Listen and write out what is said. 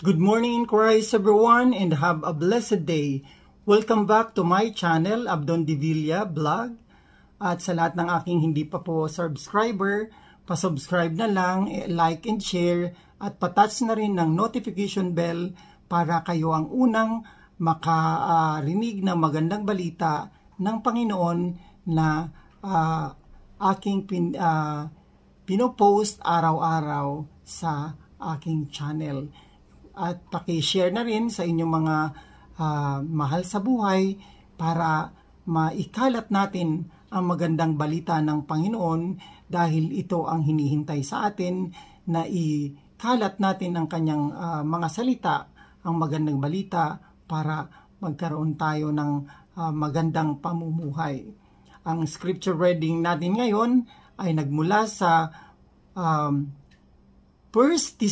Good morning in Christ everyone and have a blessed day. Welcome back to my channel, Abdon Divilla Vlog. At sa lahat ng aking hindi pa po subscriber, pasubscribe na lang, like and share at patouch na rin ng notification bell para kayo ang unang makarinig ng magandang balita ng Panginoon na aking pinopost araw-araw sa aking channel. At paki-share na rin sa inyong mga mahal sa buhay para maikalat natin ang magandang balita ng Panginoon dahil ito ang hinihintay sa atin na ikalat natin ang kanyang mga salita, ang magandang balita para magkaroon tayo ng magandang pamumuhay. Ang scripture reading natin ngayon ay nagmula sa 1 Thessalonians